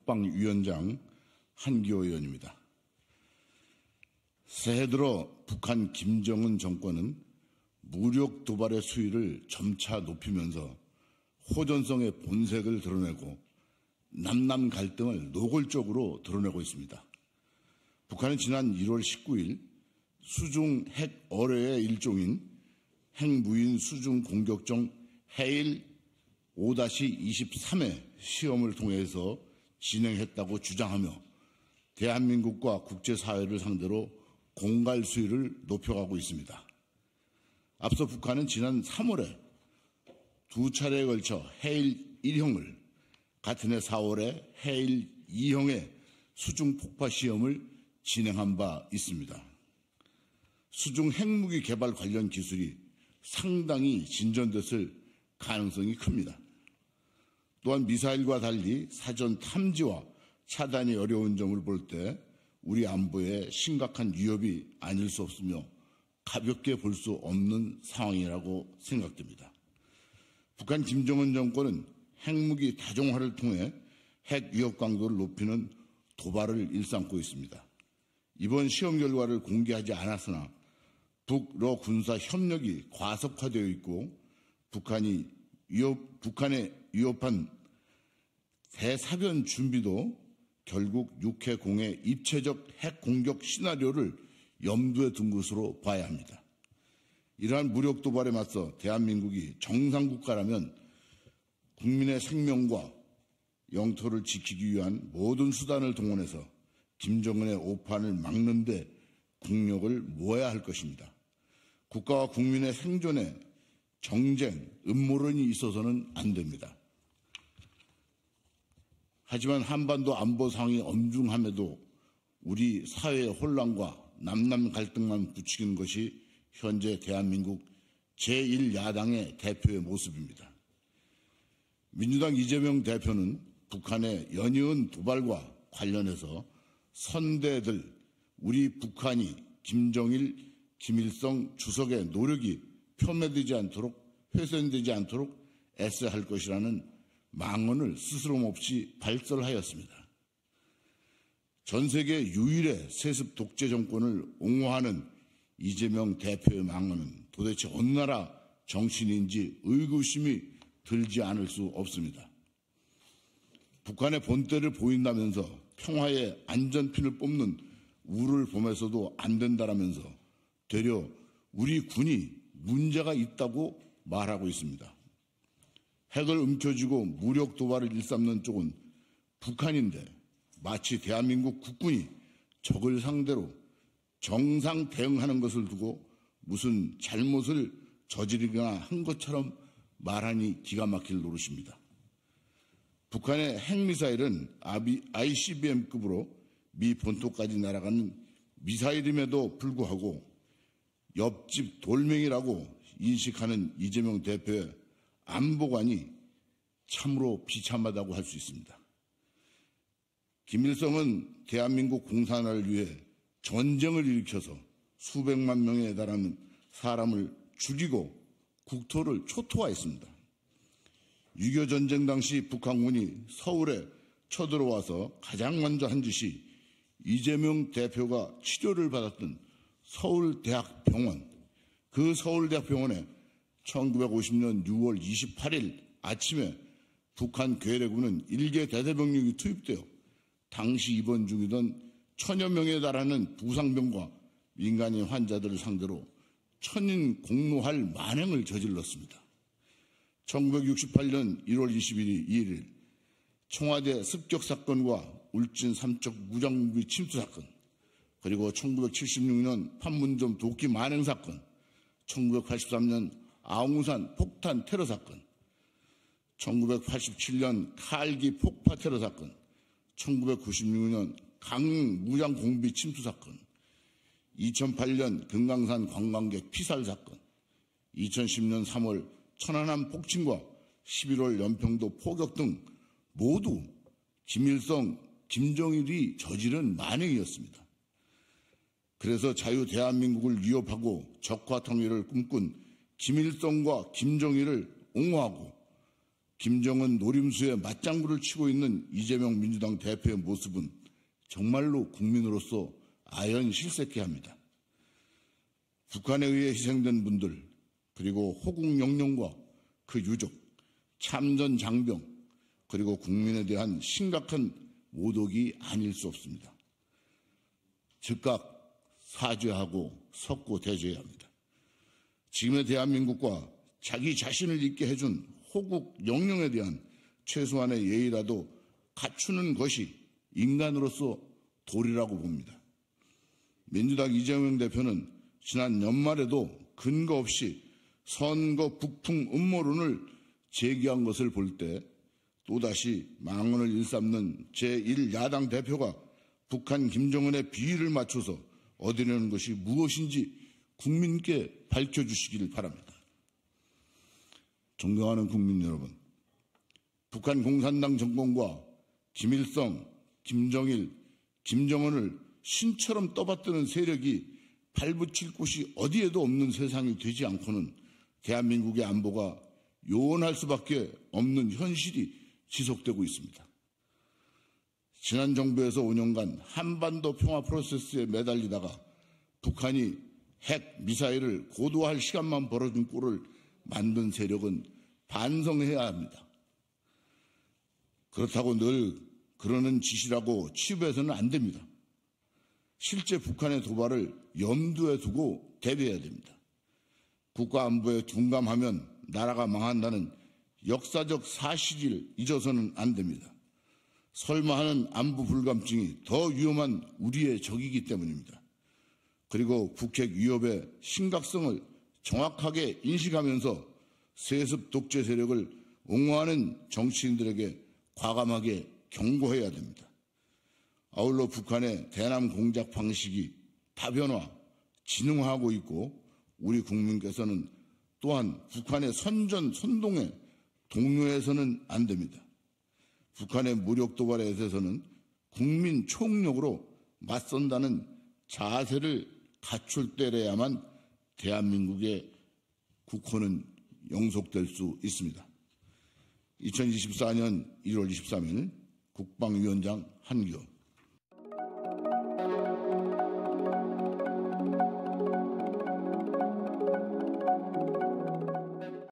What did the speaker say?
국방위원장 한기호 의원입니다. 새해 들어 북한 김정은 정권은 무력 도발의 수위를 점차 높이면서 호전성의 본색을 드러내고 남남 갈등을 노골적으로 드러내고 있습니다. 북한은 지난 1월 19일 수중 핵 어뢰의 일종인 핵무인 수중 공격정 해일 5-23의 시험을 통해서 진행했다고 주장하며 대한민국과 국제사회를 상대로 공갈 수위를 높여가고 있습니다. 앞서 북한은 지난 3월에 두 차례에 걸쳐 해일 1형을, 같은 해 4월에 해일 2형의 수중 폭파 시험을 진행한 바 있습니다. 수중 핵무기 개발 관련 기술이 상당히 진전됐을 가능성이 큽니다. 또한 미사일과 달리 사전 탐지와 차단이 어려운 점을 볼 때 우리 안보에 심각한 위협이 아닐 수 없으며 가볍게 볼 수 없는 상황이라고 생각됩니다. 북한 김정은 정권은 핵무기 다종화를 통해 핵 위협 강도를 높이는 도발을 일삼고 있습니다. 이번 시험 결과를 공개하지 않았으나 북러 군사 협력이 과속화되어 있고 북한의 위협한 대사변 준비도 결국 6회 공의 입체적 핵 공격 시나리오를 염두에 둔 것으로 봐야 합니다. 이러한 무력 도발에 맞서 대한민국이 정상국가라면 국민의 생명과 영토를 지키기 위한 모든 수단을 동원해서 김정은의 오판을 막는 데 국력을 모아야 할 것입니다. 국가와 국민의 생존에 정쟁, 음모론이 있어서는 안 됩니다. 하지만 한반도 안보 상황이 엄중함에도 우리 사회의 혼란과 남남 갈등만 부추기는 것이 현재 대한민국 제1야당의 대표의 모습입니다. 민주당 이재명 대표는 북한의 연이은 도발과 관련해서 선대들, 우리 북한이 김정일, 김일성 주석의 노력이 폄훼되지 않도록, 훼손되지 않도록 애써야 할 것이라는 망언을 스스럼없이 발설하였습니다. 전 세계 유일의 세습 독재 정권을 옹호하는 이재명 대표의 망언은 도대체 어느 나라 정신인지 의구심이 들지 않을 수 없습니다. 북한의 본때를 보인다면서 평화의 안전핀을 뽑는 우를 보면서도 안 된다라면서 되려 우리 군이 문제가 있다고 말하고 있습니다. 핵을 움켜쥐고 무력 도발을 일삼는 쪽은 북한인데 마치 대한민국 국군이 적을 상대로 정상 대응하는 것을 두고 무슨 잘못을 저지르거나 한 것처럼 말하니 기가 막힐 노릇입니다. 북한의 핵미사일은 ICBM급으로 미 본토까지 날아가는 미사일임에도 불구하고 옆집 돌멩이라고 인식하는 이재명 대표의 안보관이 참으로 비참하다고 할 수 있습니다. 김일성은 대한민국 공산화를 위해 전쟁을 일으켜서 수백만 명에 달하는 사람을 죽이고 국토를 초토화했습니다. 6.25 전쟁 당시 북한군이 서울에 쳐들어와서 가장 먼저 한 짓이 이재명 대표가 치료를 받았던 서울대학병원, 그 서울대학병원에 1950년 6월 28일 아침에 북한 괴뢰군은 일개 대대병력이 투입되어 당시 입원 중이던 1000여 명에 달하는 부상병과 민간인 환자들을 상대로 천인 공노할 만행을 저질렀습니다. 1968년 1월 22일 청와대 습격 사건과 울진 삼척 무장무기 침투 사건, 그리고 1976년 판문점 도끼 만행 사건, 1983년 아웅산 폭탄 테러 사건, 1987년 칼기 폭파 테러 사건, 1996년 강릉 무장 공비 침투 사건, 2008년 금강산 관광객 피살 사건, 2010년 3월 천안함 폭침과 11월 연평도 포격 등 모두 김일성, 김정일이 저지른 만행이었습니다. 그래서 자유 대한민국을 위협하고 적화 통일을 꿈꾼 김일성과 김정일을 옹호하고 김정은 노림수에 맞장구를 치고 있는 이재명 민주당 대표의 모습은 정말로 국민으로서 아연 실색해 합니다. 북한에 의해 희생된 분들, 그리고 호국 영령과 그 유족, 참전 장병, 그리고 국민에 대한 심각한 모독이 아닐 수 없습니다. 즉각 사죄하고 석고 대죄해야 합니다. 지금의 대한민국과 자기 자신을 잊게 해준 호국 영령에 대한 최소한의 예의라도 갖추는 것이 인간으로서 도리라고 봅니다. 민주당 이재명 대표는 지난 연말에도 근거 없이 선거 북풍 음모론을 제기한 것을 볼 때 또다시 망언을 일삼는 제1야당 대표가 북한 김정은의 비위를 맞춰서 얻으려는 것이 무엇인지 국민께 밝혀주시기를 바랍니다. 존경하는 국민 여러분, 북한 공산당 정권과 김일성, 김정일, 김정은을 신처럼 떠받드는 세력이 발붙일 곳이 어디에도 없는 세상이 되지 않고는 대한민국의 안보가 요원할 수밖에 없는 현실이 지속되고 있습니다. 지난 정부에서 5년간 한반도 평화 프로세스에 매달리다가 북한이 핵, 미사일을 고도화할 시간만 벌어준 꼴을 만든 세력은 반성해야 합니다. 그렇다고 늘 그러는 짓이라고 치부해서는 안 됩니다. 실제 북한의 도발을 염두에 두고 대비해야 됩니다. 국가안보에 둔감하면 나라가 망한다는 역사적 사실을 잊어서는 안 됩니다. 설마 하는 안보 불감증이 더 위험한 우리의 적이기 때문입니다. 그리고 북핵 위협의 심각성을 정확하게 인식하면서 세습 독재 세력을 옹호하는 정치인들에게 과감하게 경고해야 됩니다. 아울러 북한의 대남 공작 방식이 다변화, 진흥화하고 있고 우리 국민께서는 또한 북한의 선동에 동요해서는 안 됩니다. 북한의 무력 도발에 대해서는 국민 총력으로 맞선다는 자세를 갖출 때래야만 대한민국의 국호는 영속될 수 있습니다. 2024년 1월 23일 국방위원장 한기호